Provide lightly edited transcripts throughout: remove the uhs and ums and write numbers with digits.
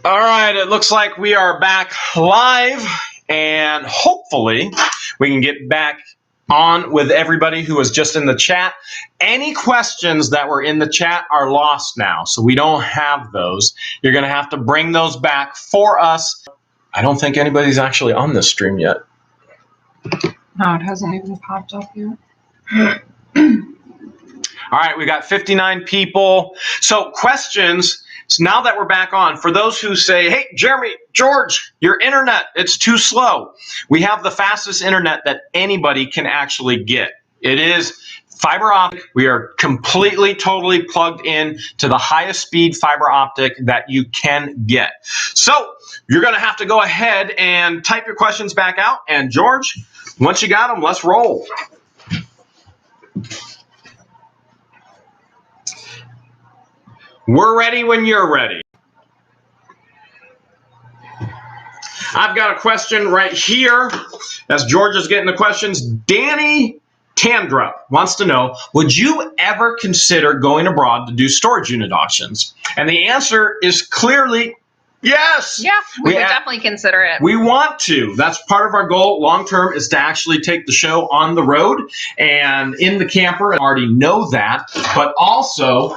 All right, it looks like we are back live, and hopefully we can get back on with everybody who was just in the chat. Any questions that were in the chat are lost now, so we don't have those. You're going to have to bring those back for us. I don't think anybody's actually on this stream yet. No, it hasn't even popped up yet. All right, we got 59 people. So questions. So now that we're back on, for those who say, hey, Jeremy, George, your internet, it's too slow. We have the fastest internet that anybody can actually get. It is fiber optic. We are completely, totally plugged in to the highest speed fiber optic that you can get. So you're going to have to go ahead and type your questions back out. And George, once you got them, let's roll. We're ready when you're ready. I've got a question right here. As George is getting the questions, Danny Tandrup wants to know, would you ever consider going abroad to do storage unit auctions? And the answer is clearly yes. Yeah, we would definitely consider it. We want to. That's part of our goal long term, is to actually take the show on the road and in the camper. I already know that. But also,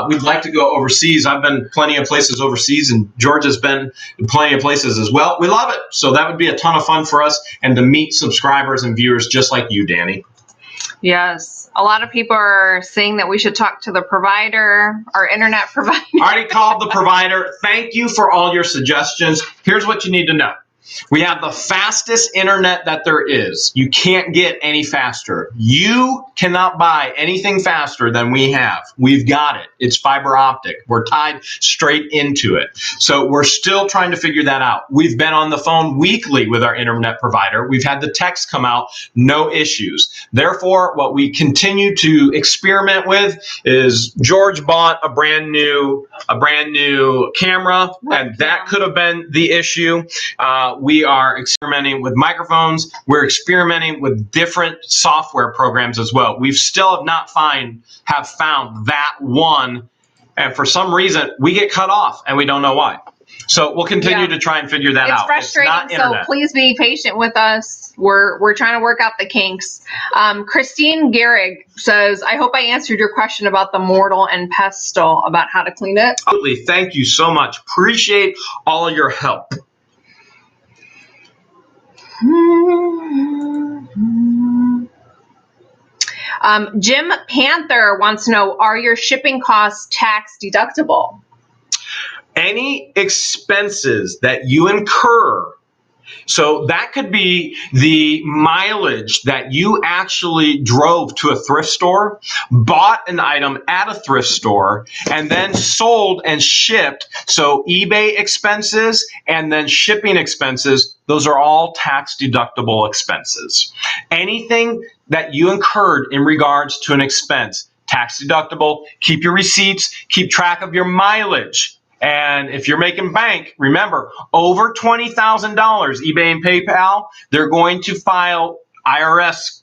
we'd like to go overseas. I've been plenty of places overseas, and George has been in plenty of places as well. We love it. So that would be a ton of fun for us, and to meet subscribers and viewers just like you, Danny. Yes. A lot of people are saying that we should talk to the provider, our internet provider. Already called the provider. Thank you for all your suggestions. Here's what you need to know. We have the fastest internet that there is. You can't get any faster. You cannot buy anything faster than we have. We've got it. It's fiber optic. We're tied straight into it. So we're still trying to figure that out. We've been on the phone weekly with our internet provider. We've had the text come out, no issues. Therefore, what we continue to experiment with is George bought a brand new camera, and that could have been the issue. We are experimenting with microphones. We're experimenting with different software programs as well. We still have not found that one, and for some reason we get cut off and we don't know why. So we'll continue to try and figure that out. It's frustrating, so please be patient with us. We're trying to work out the kinks. Christine Gehrig says, I hope I answered your question about the mortar and pestle, about how to clean it. Absolutely. Thank you so much. Appreciate all of your help. Jim Panther wants to know, are your shipping costs tax deductible? Any expenses that you incur, so that could be the mileage that you actually drove to a thrift store, bought an item at a thrift store, and then sold and shipped. So eBay expenses and then shipping expenses, those are all tax deductible expenses. Anything that you incurred in regards to an expense, tax deductible. Keep your receipts, keep track of your mileage. And if you're making bank, remember, over $20,000, eBay and PayPal, they're going to file IRS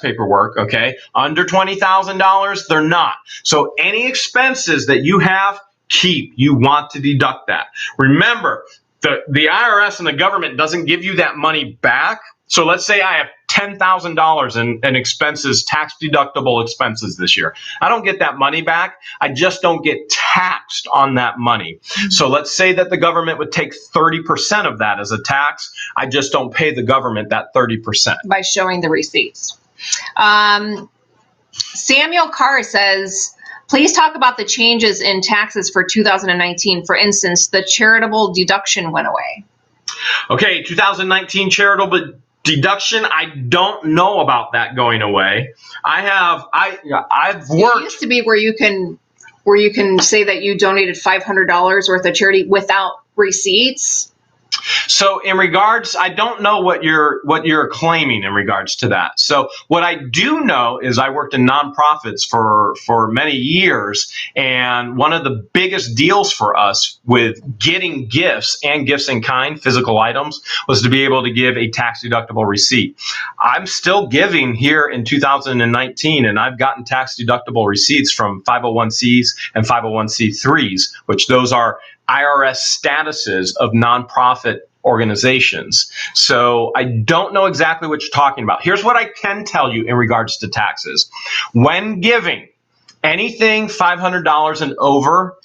paperwork, okay? Under $20,000, they're not. So any expenses that you have, you want to deduct that. Remember, the IRS and the government doesn't give you that money back. So let's say I have $10,000 in expenses, tax deductible expenses this year. I don't get that money back. I just don't get taxed on that money. So let's say that the government would take 30% of that as a tax. I just don't pay the government that 30%. By showing the receipts. Samuel Carr says, please talk about the changes in taxes for 2019. For instance, the charitable deduction went away. Okay, 2019 charitable deduction, I don't know about that going away. I've worked. It used to be where you can say that you donated $500 worth of charity without receipts. So in regards, I don't know what you're claiming in regards to that. So what I do know is I worked in nonprofits for many years, and one of the biggest deals for us with getting gifts and gifts in kind, physical items, was to be able to give a tax deductible receipt. I'm still giving here in 2019, and I've gotten tax deductible receipts from 501Cs and 501C3s, which those are IRS statuses of nonprofit organizations. So I don't know exactly what you're talking about. Here's what I can tell you in regards to taxes. When giving anything $500 and over,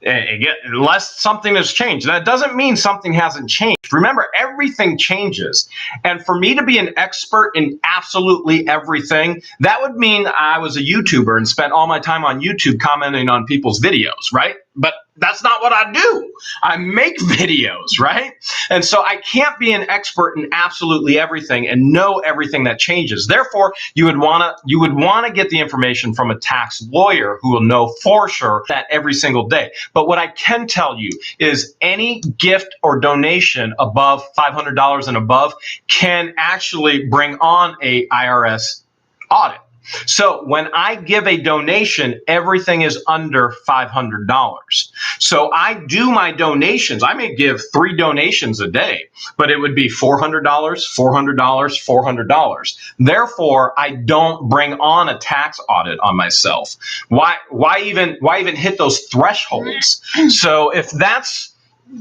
unless something has changed. That doesn't mean something hasn't changed. Remember, everything changes. And for me to be an expert in absolutely everything, that would mean I was a YouTuber and spent all my time on YouTube commenting on people's videos, right? But that's not what I do. I make videos, right? And so I can't be an expert in absolutely everything and know everything that changes. Therefore, you would want to get the information from a tax lawyer who will know for sure that every single day. But what I can tell you is any gift or donation above $500 and above can actually bring on a IRS audit. So when I give a donation, everything is under $500. So I do my donations. I may give 3 donations a day, but it would be $400, $400, $400. Therefore, I don't bring on a tax audit on myself. Why even hit those thresholds? So if that's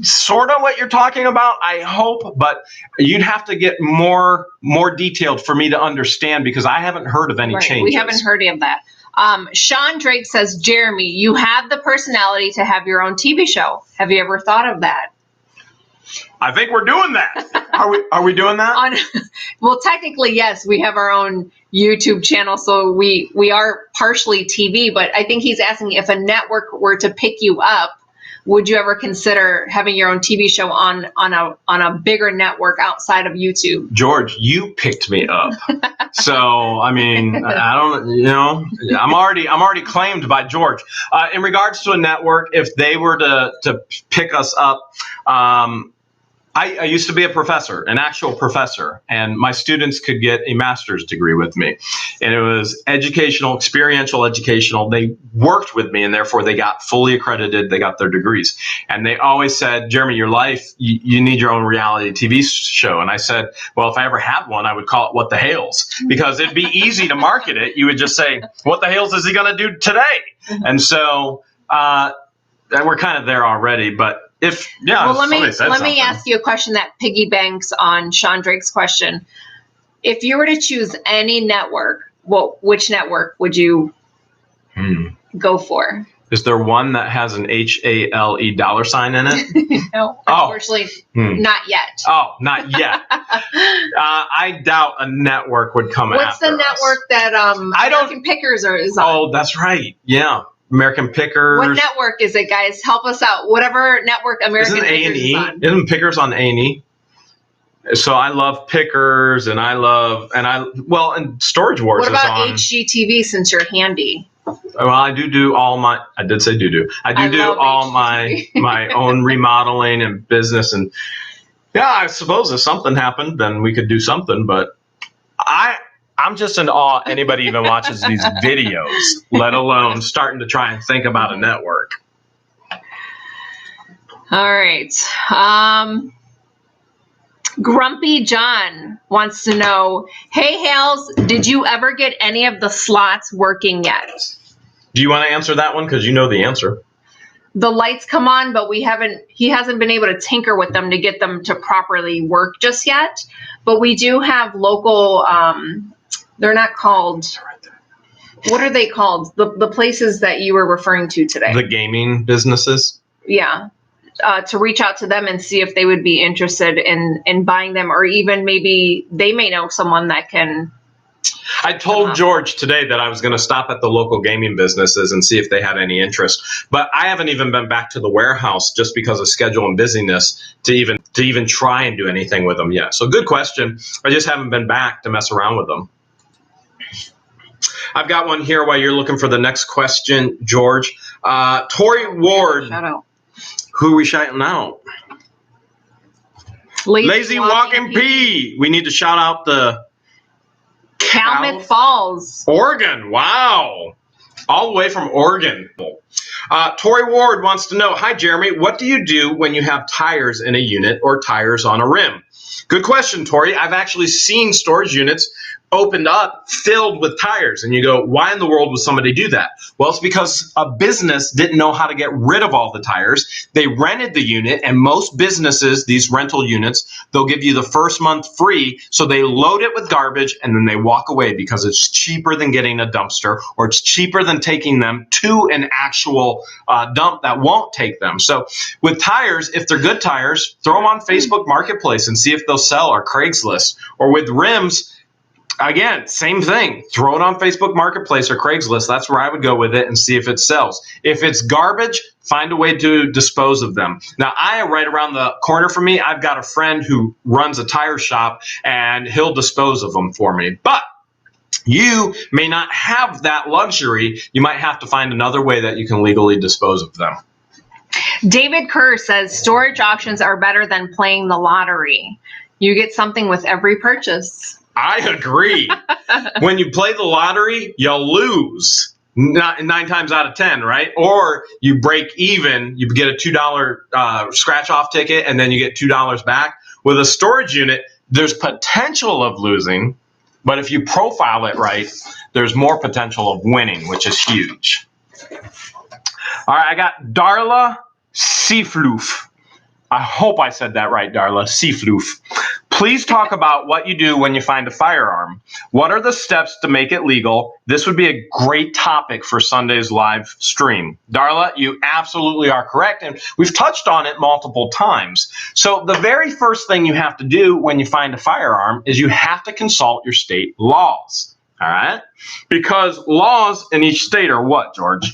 sort of what you're talking about, I hope, but you'd have to get more detailed for me to understand, because I haven't heard of any changes. We haven't heard of that. Sean Drake says, Jeremy, you have the personality to have your own TV show. Have you ever thought of that? I think we're doing that. Are we doing that? Well, technically, yes. We have our own YouTube channel, so we are partially TV, but I think he's asking if a network were to pick you up, would you ever consider having your own TV show on a bigger network outside of YouTube? George, you picked me up. So, I mean, I don't, I'm already claimed by George. In regards to a network, if they were to pick us up, I used to be a professor, an actual professor, and my students could get a master's degree with me. And it was educational, experiential educational. They worked with me, and therefore they got fully accredited. They got their degrees. And they always said, Jeremy, your life, you need your own reality TV show. And I said, well, if I ever had one, I would call it What the Hales, because it'd be easy to market it. You would just say, what the Hales is he going to do today? And so we're kind of there already, but well, let me ask you a question that piggybacks on Sean Drake's question. If you were to choose any network, which network would you go for? Is there one that has an HALE $ in it? No, unfortunately, not yet. Oh, not yet. I doubt a network would come What's after the network us. that American Pickers is on? Oh, that's right. Yeah. American Pickers. What network is it, guys? Help us out. Whatever network American Pickers is on. Isn't Pickers on A&E? So I love Pickers, and and Storage Wars is on. What about HGTV, since you're handy? Well, I do all my. I did say do. I do all my own remodeling and business, and yeah, I suppose if something happened, then we could do something. But I'm just in awe anybody even watches these videos, let alone starting to try and think about a network. All right. Grumpy John wants to know, hey, Hales, did you ever get any of the slots working yet? Do you want to answer that one? Because you know the answer. The lights come on, but he hasn't been able to tinker with them to get them to properly work just yet. But we do have local, they're not called, what are they called? The places that you were referring to today. The gaming businesses? Yeah. To reach out to them and see if they would be interested in buying them, or even maybe they may know someone that can. I told George today that I was going to stop at the local gaming businesses and see if they had any interest. But I haven't even been back to the warehouse just because of schedule and busyness to even try and do anything with them yet. So good question. I just haven't been back to mess around with them. I've got one here while you're looking for the next question, George. Tori Ward. Shout out. Who are we shouting out? Lazy Walking Pea. We need to shout out the Calumet Falls, Oregon. Wow. All the way from Oregon. Tori Ward wants to know, hi, Jeremy, what do you do when you have tires in a unit or tires on a rim? Good question, Tori. I've actually seen storage units opened up, filled with tires. And you go, why in the world would somebody do that? Well, it's because a business didn't know how to get rid of all the tires. They rented the unit, and most businesses, these rental units, they'll give you the first month free. So they load it with garbage and then they walk away because it's cheaper than getting a dumpster, or it's cheaper than taking them to an actual dump that won't take them. So with tires, if they're good tires, throw them on Facebook Marketplace and see if they'll sell, or Craigslist. Or with rims, again, same thing. Throw it on Facebook Marketplace or Craigslist. That's where I would go with it and see if it sells. If it's garbage, find a way to dispose of them. Now, right around the corner from me, I've got a friend who runs a tire shop, and he'll dispose of them for me. But you may not have that luxury. You might have to find another way that you can legally dispose of them. David Kerr says storage auctions are better than playing the lottery. You get something with every purchase. I agree. When you play the lottery, you'll lose 9 times out of 10, right? Or you break even, you get a $2 scratch-off ticket, and then you get $2 back. With a storage unit, there's potential of losing, but if you profile it right, there's more potential of winning, which is huge. All right, I got Darla Seafloof. I hope I said that right, Darla. Seafloof. Please talk about what you do when you find a firearm. What are the steps to make it legal? This would be a great topic for Sunday's live stream. Darla, you absolutely are correct, and we've touched on it multiple times. So the very first thing you have to do when you find a firearm is you have to consult your state laws, all right? Because laws in each state are what, George?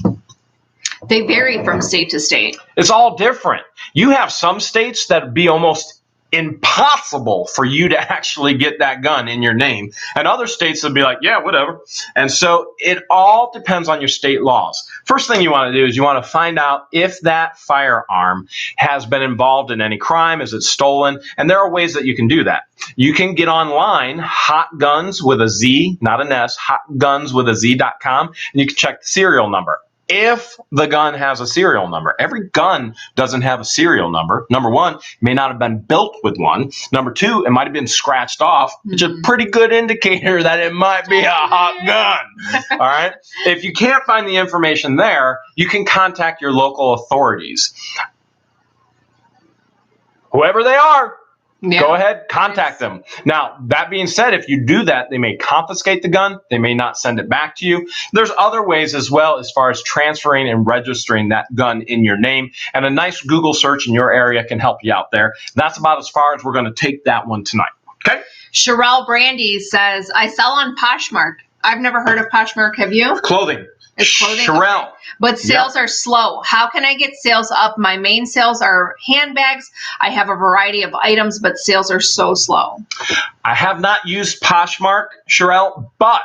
They vary from state to state. It's all different. You have some states that would be almost impossible for you to actually get that gun in your name, and other states would be like, yeah, whatever. And so it all depends on your state laws. First thing you want to do is you want to find out if that firearm has been involved in any crime. Is it stolen? And there are ways that you can do that. You can get online, hotguns with a Z, not an S, hotgunswithaz.com, and you can check the serial number. If the gun has a serial number. Every gun doesn't have a serial number. Number one, it may not have been built with one. Number two, it might have been scratched off, which is a pretty good indicator that it might be a hot gun. All right. If you can't find the information there, you can contact your local authorities. Whoever they are, go ahead, contact them. Now, that being said, if you do that, they may confiscate the gun. They may not send it back to you. There's other ways as well as far as transferring and registering that gun in your name. And a nice Google search in your area can help you out there. That's about as far as we're going to take that one tonight. Okay? Sherelle Brandy says, I sell on Poshmark. I've never heard of Poshmark. Have you? Clothing. It's clothing. Sherelle. Okay. But sales are slow. How can I get sales up? My main sales are handbags. I have a variety of items, but sales are so slow. I have not used Poshmark, Sherelle, but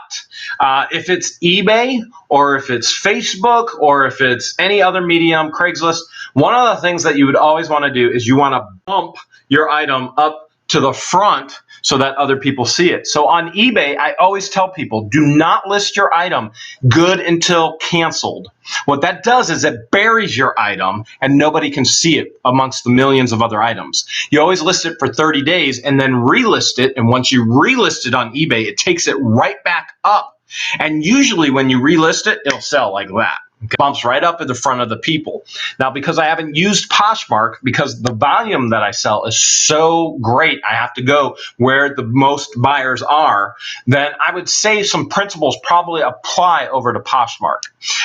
if it's eBay or if it's Facebook or if it's any other medium, Craigslist, one of the things that you would always want to do is you want to bump your item up to the front so that other people see it. So on eBay, I always tell people, do not list your item good until canceled. What that does is it buries your item and nobody can see it amongst the millions of other items. You always list it for 30 days and then relist it. And once you relist it on eBay, it takes it right back up. And usually when you relist it, it'll sell like that. It bumps right up at the front of the people. Now, because I haven't used Poshmark, because the volume that I sell is so great, I have to go where the most buyers are, then I would say some principles probably apply over to Poshmark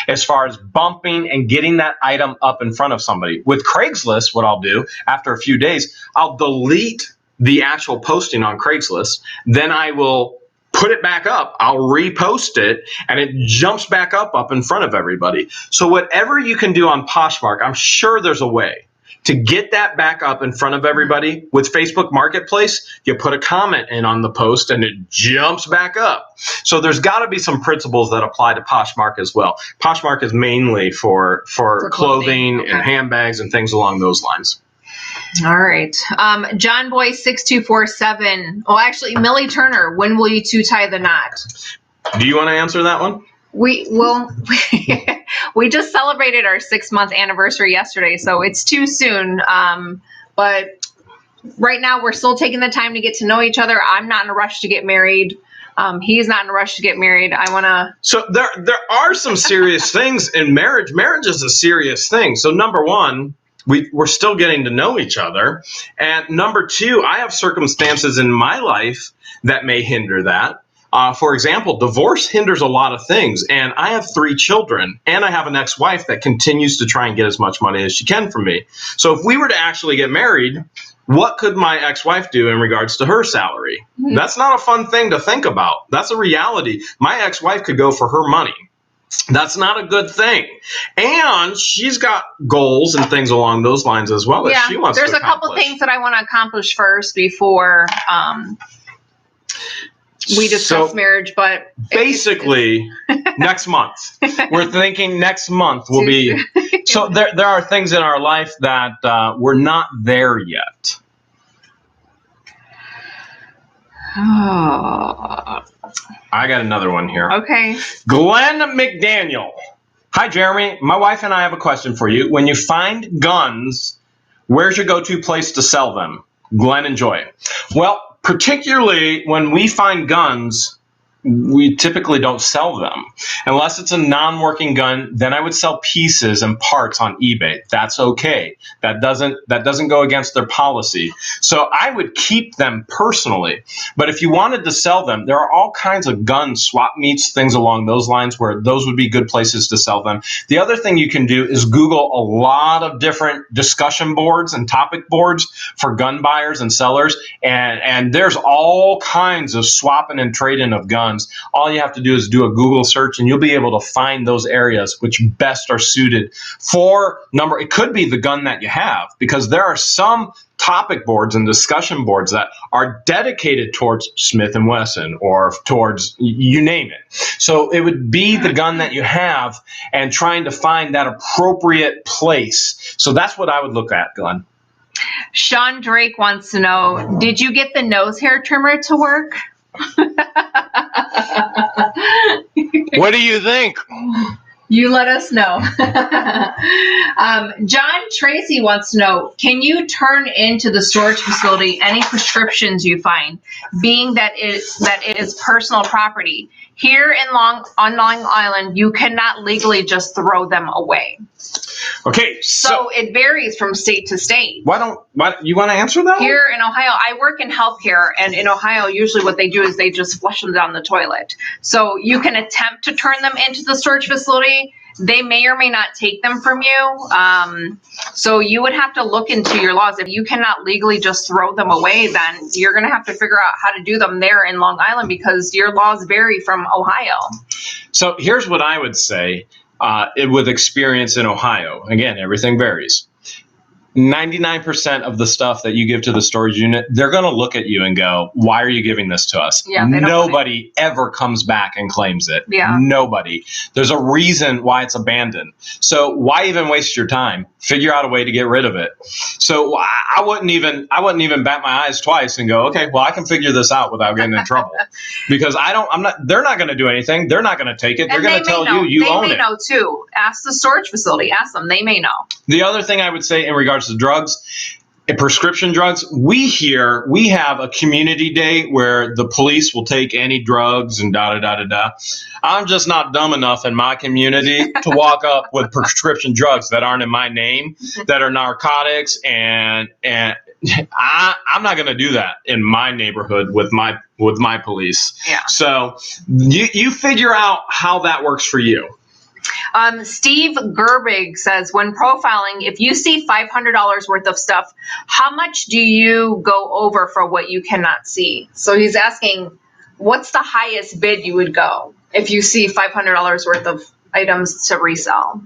as far as bumping and getting that item up in front of somebody. With Craigslist, what I'll do after a few days, I'll delete the actual posting on Craigslist. Then I will put it back up, I'll repost it, and it jumps back up in front of everybody. So whatever you can do on Poshmark, I'm sure there's a way to get that back up in front of everybody. With Facebook Marketplace, you put a comment in on the post and it jumps back up. So there's got to be some principles that apply to Poshmark as well. Poshmark is mainly for clothing and handbags and things along those lines. All right. John Boy 6247. Oh, actually, Millie Turner. When will you two tie the knot? Do you want to answer that one? We just celebrated our 6-month anniversary yesterday, so it's too soon. But right now, we're still taking the time to get to know each other. I'm not in a rush to get married. He's not in a rush to get married. I want to. So there are some serious things in marriage. Marriage is a serious thing. So number one, we're still getting to know each other. And number two, I have circumstances in my life that may hinder that. For example, divorce hinders a lot of things. And I have 3 children, and I have an ex-wife that continues to try and get as much money as she can from me. So if we were to actually get married, what could my ex-wife do in regards to her salary? Mm-hmm. That's not a fun thing to think about. That's a reality. My ex-wife could go for her money. That's not a good thing. And she's got goals and things along those lines as well as she wants to accomplish. There's a couple things that I want to accomplish first before we discuss marriage, but basically next month. We're thinking next month will be. So there are things in our life that we're not there yet. Oh. I got another one here. Okay. Glenn McDaniel. Hi, Jeremy. My wife and I have a question for you. When you find guns, where's your go-to place to sell them? Glenn, enjoy. Well, particularly when we find guns, we typically don't sell them. Unless it's a non-working gun, then I would sell pieces and parts on eBay. That's okay. That doesn't go against their policy. So I would keep them personally. But if you wanted to sell them, there are all kinds of gun swap meets, things along those lines where those would be good places to sell them. The other thing you can do is Google a lot of different discussion boards and topic boards for gun buyers and sellers. And there's all kinds of swapping and trading of guns. All you have to do is do a Google search and you'll be able to find those areas which best are suited for it could be the gun that you have, because there are some topic boards and discussion boards that are dedicated towards Smith & Wesson or towards you name it. So it would be the gun that you have and trying to find that appropriate place. So that's what I would look at, Glenn. Sean Drake wants to know, did you get the nose hair trimmer to work? What do you think? You let us know. John Tracy wants to know, can you turn into the storage facility any prescriptions you find, being that it is personal property? Here on Long Island, you cannot legally just throw them away. Okay, so it varies from state to state. Why you want to answer that? Here in Ohio, I work in healthcare, and in Ohio, usually what they do is they just flush them down the toilet. So you can attempt to turn them into the storage facility. They may or may not take them from you. So you would have to look into your laws. If you cannot legally just throw them away, then you're going to have to figure out how to do them there in Long Island, because your laws vary from Ohio. So here's what I would say with experience in Ohio. Again, everything varies. 99% of the stuff that you give to the storage unit, they're going to look at you and go, why are you giving this to us? Yeah, nobody ever comes back and claims it. Yeah. Nobody. There's a reason why it's abandoned. So why even waste your time? Figure out a way to get rid of it. So I wouldn't even bat my eyes twice and go, okay, well, I can figure this out without getting in trouble. Because they're not going to do anything. They're not going to take it. They're going to tell you own it. They may know too. Ask the storage facility. Ask them. They may know. The other thing I would say in regards to drugs, prescription drugs, we have a community day where the police will take any drugs and da-da-da-da-da. I'm just not dumb enough in my community to walk up with prescription drugs that aren't in my name, that are narcotics, and I'm not going to do that in my neighborhood with my police. Yeah. So you figure out how that works for you. Steve Gerbig says, when profiling, if you see $500 worth of stuff, how much do you go over for what you cannot see? So he's asking, what's the highest bid you would go if you see $500 worth of items to resell?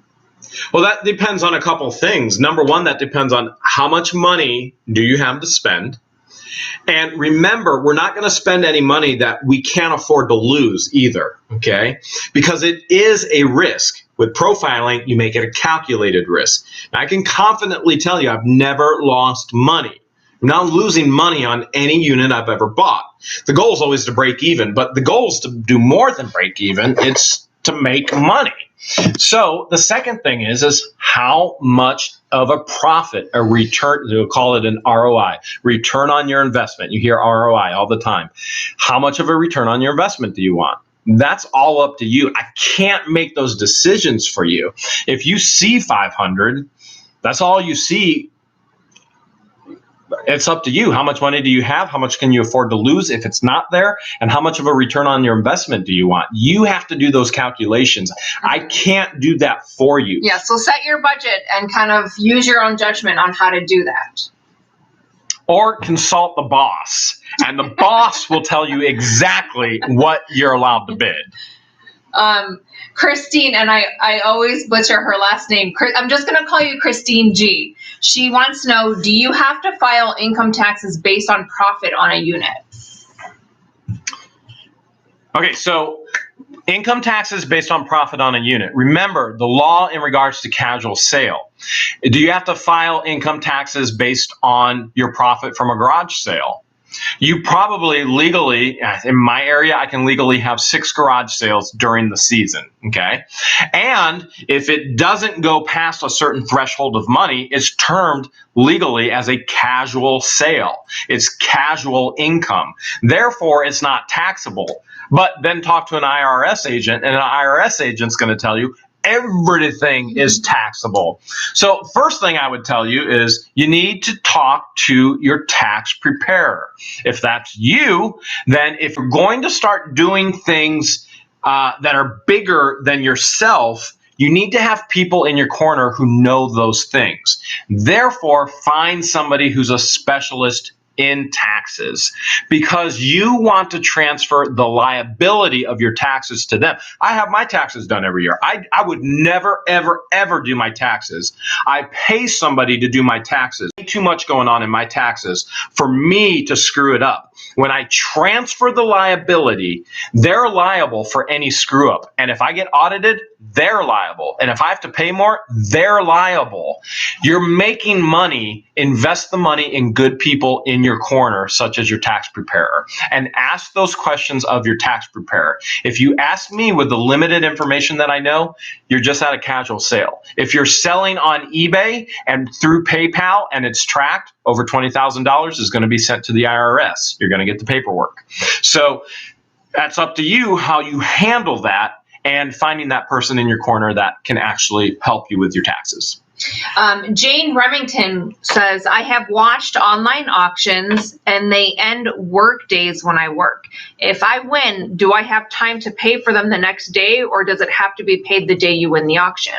Well, that depends on a couple things. Number one, that depends on how much money do you have to spend. And remember, we're not going to spend any money that we can't afford to lose either, okay? Because it is a risk. With profiling, you make it a calculated risk. Now, I can confidently tell you I've never lost money. I'm not losing money on any unit I've ever bought. The goal is always to break even, but the goal is to do more than break even. It's to make money. So the second thing is how much of a profit, a return, we'll call it an ROI, return on your investment. You hear ROI all the time. How much of a return on your investment do you want? That's all up to you. I can't make those decisions for you. If you see 500, that's all you see. It's up to you. How much money do you have? How much can you afford to lose if it's not there? And how much of a return on your investment do you want? You have to do those calculations. I can't do that for you. Yeah, so set your budget and kind of use your own judgment on how to do that. Or consult the boss, and the boss will tell you exactly what you're allowed to bid. Christine, and I always butcher her last name. I'm just going to call you Christine G. She wants to know, do you have to file income taxes based on profit on a unit? Okay, so income taxes based on profit on a unit. Remember, the law in regards to casual sale. Do you have to file income taxes based on your profit from a garage sale? You probably legally, in my area, I can legally have 6 garage sales during the season, okay? And if it doesn't go past a certain threshold of money, it's termed legally as a casual sale. It's casual income. Therefore, it's not taxable. But then talk to an IRS agent, and an IRS agent's going to tell you everything is taxable. So first thing I would tell you is you need to talk to your tax preparer. If that's you, then if you're going to start doing things that are bigger than yourself, you need to have people in your corner who know those things. Therefore, find somebody who's a specialist in taxes, because you want to transfer the liability of your taxes to them. I have my taxes done every year. I would never, ever, ever do my taxes. I pay somebody to do my taxes. Too much going on in my taxes for me to screw it up. When I transfer the liability, they're liable for any screw up. And if I get audited, they're liable. And if I have to pay more, they're liable. You're making money. Invest the money in good people in your corner, such as your tax preparer, and ask those questions of your tax preparer. If you ask me with the limited information that I know, you're just at a casual sale. If you're selling on eBay and through PayPal and it's tracked, over $20,000 is going to be sent to the IRS. You're going to get the paperwork. So that's up to you how you handle that, and finding that person in your corner that can actually help you with your taxes. Jane Remington says, I have watched online auctions and they end work days when I work. If I win, do I have time to pay for them the next day, or does it have to be paid the day you win the auction?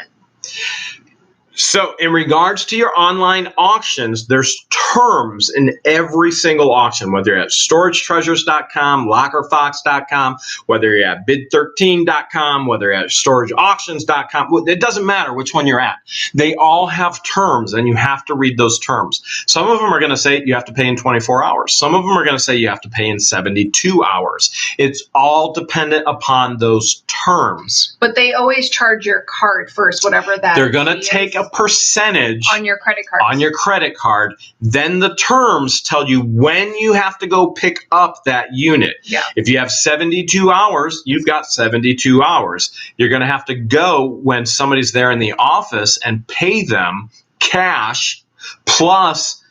So in regards to your online auctions, there's terms in every single auction, whether you're at storagetreasures.com, lockerfox.com, whether you're at bid13.com, whether you're at storageauctions.com. It doesn't matter which one you're at. They all have terms, and you have to read those terms. Some of them are going to say you have to pay in 24 hours. Some of them are going to say you have to pay in 72 hours. It's all dependent upon those terms. But they always charge your card first, whatever that They're going to take a percentage on your credit card. On your credit card. Then the terms tell you when you have to go pick up that unit. Yeah. If you have 72 hours, you've got 72 hours. You're going to have to go when somebody's there in the office and pay them cash plus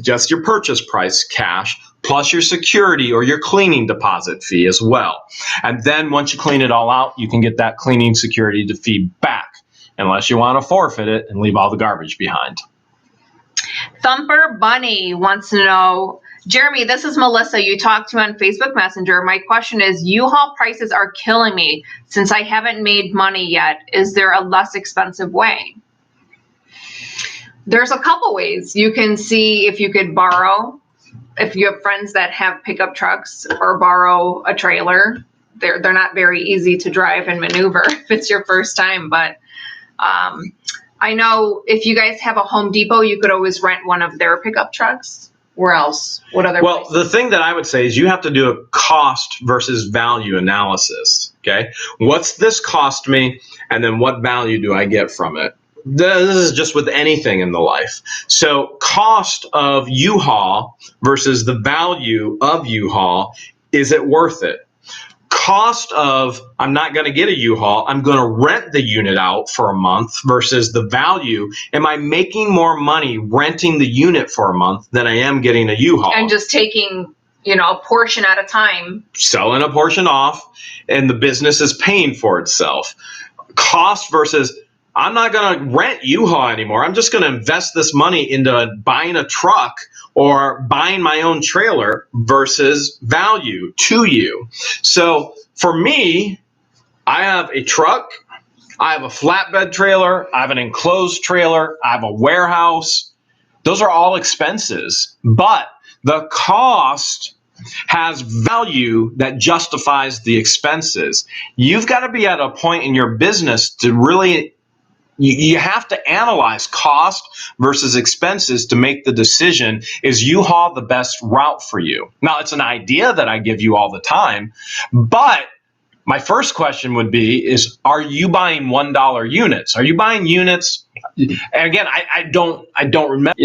just your purchase price cash, plus your security or your cleaning deposit fee as well. And then once you clean it all out, you can get that cleaning security fee back, unless you want to forfeit it and leave all the garbage behind. Thumper Bunny wants to know, Jeremy, this is Melissa. You talked to me on Facebook Messenger. My question is, U-Haul prices are killing me since I haven't made money yet. Is there a less expensive way? There's a couple ways. You can see if you could borrow, if you have friends that have pickup trucks, or borrow a trailer. They're not very easy to drive and maneuver if it's your first time, but I know if you guys have a Home Depot, you could always rent one of their pickup trucks. Where else? What other Well, places? the thing that I would say is you have to do a cost versus value analysis, okay? What's this cost me, and then what value do I get from it? This is just with anything in the life. So cost of U-Haul versus the value of U-Haul, is it worth it? Cost of, I'm not going to get a U-Haul, I'm going to rent the unit out for a month versus the value. Am I making more money renting the unit for a month than I am getting a U-Haul? And just taking, a portion at a time. Selling a portion off, and the business is paying for itself. Cost versus, I'm not going to rent U-Haul anymore. I'm just going to invest this money into buying a truck or buying my own trailer versus value to you. So for me, I have a truck, I have a flatbed trailer, I have an enclosed trailer, I have a warehouse. Those are all expenses, but the cost has value that justifies the expenses. You've got to be at a point in your business to really, you have to analyze cost versus expenses to make the decision, is U-Haul the best route for you? Now, it's an idea that I give you all the time, but my first question would be, are you buying $1 units? Are you buying units? And again, I don't remember.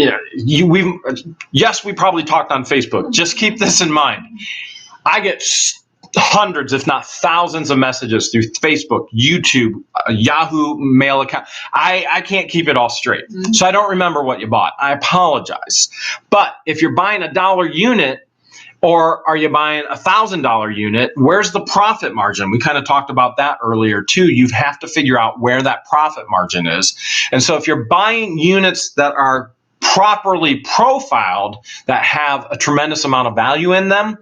Yes, we probably talked on Facebook. Just keep this in mind. I get hundreds, if not thousands, of messages through Facebook, YouTube, Yahoo mail account. I can't keep it all straight. So I don't remember what you bought. I apologize. But if you're buying $1 unit, or are you buying $1,000 unit, where's the profit margin? We kind of talked about that earlier too. You have to figure out where that profit margin is. And so if you're buying units that are properly profiled, that have a tremendous amount of value in them,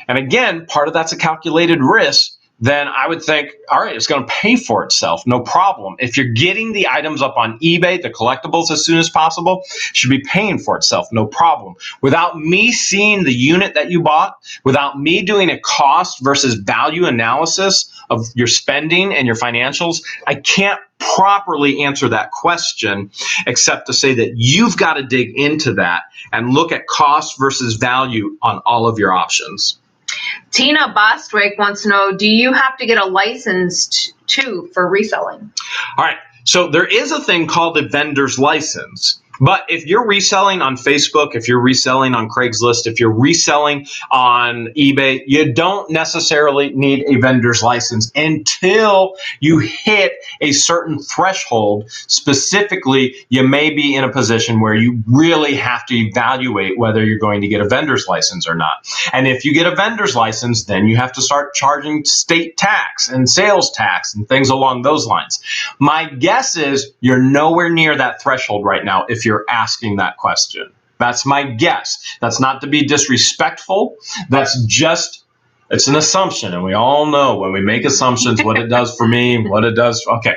and again, part of that's a calculated risk, then I would think, all right, it's going to pay for itself, no problem. If you're getting the items up on eBay, the collectibles, as soon as possible, it should be paying for itself, no problem. Without me seeing the unit that you bought, without me doing a cost versus value analysis of your spending and your financials, I can't properly answer that question, except to say that you've got to dig into that and look at cost versus value on all of your options. Tina Bostwick wants to know, do you have to get a license too for reselling? All right. So there is a thing called a vendor's license. But if you're reselling on Facebook, if you're reselling on Craigslist, if you're reselling on eBay, you don't necessarily need a vendor's license until you hit a certain threshold. Specifically, you may be in a position where you really have to evaluate whether you're going to get a vendor's license or not. And if you get a vendor's license, then you have to start charging state tax and sales tax and things along those lines. My guess is you're nowhere near that threshold right now if you're asking that question. That's my guess. That's not to be disrespectful. That's just, it's an assumption. And we all know when we make assumptions, what it does for me, what it does. Okay.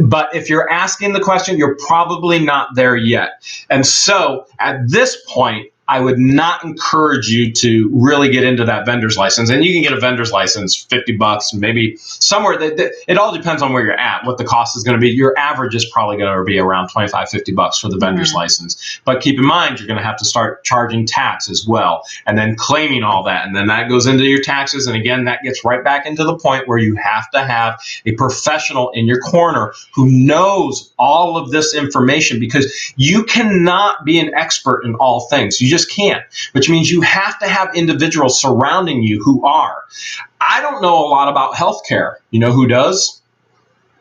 But if you're asking the question, you're probably not there yet. And so at this point, I would not encourage you to really get into that vendor's license. And you can get a vendor's license, $50, maybe somewhere. It all depends on where you're at, what the cost is going to be. Your average is probably going to be around $25, $50 for the vendor's license. But keep in mind, you're going to have to start charging tax as well, and then claiming all that. And then that goes into your taxes. And again, that gets right back into the point where you have to have a professional in your corner who knows all of this information, because you cannot be an expert in all things. You just can't, which means you have to have individuals surrounding you who are. I don't know a lot about healthcare. You know who does?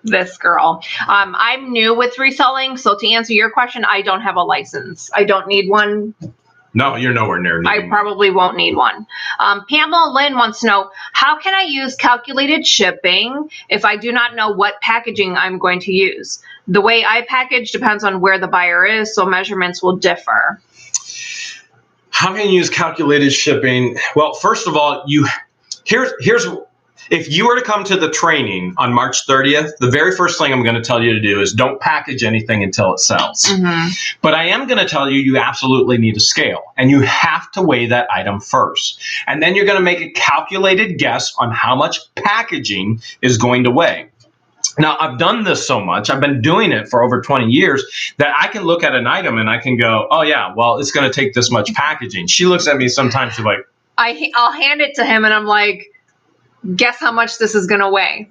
This girl. I'm new with reselling, so to answer your question, I don't have a license. I don't need one. No, you're nowhere near needing I probably won't need one. Pamela Lynn wants to know, how can I use calculated shipping if I do not know what packaging I'm going to use? The way I package depends on where the buyer is, so measurements will differ. How can you use calculated shipping? Well, first of all, here's if you were to come to the training on March 30th, the very first thing I'm going to tell you to do is don't package anything until it sells. But I am going to tell you, you absolutely need a scale, and you have to weigh that item first. And then you're going to make a calculated guess on how much packaging is going to weigh. Now, I've done this so much, I've been doing it for over 20 years, that I can look at an item and I can go, oh yeah, well, it's going to take this much packaging. She looks at me sometimes, she's like, I'll hand it to him and I'm like, guess how much this is going to weigh.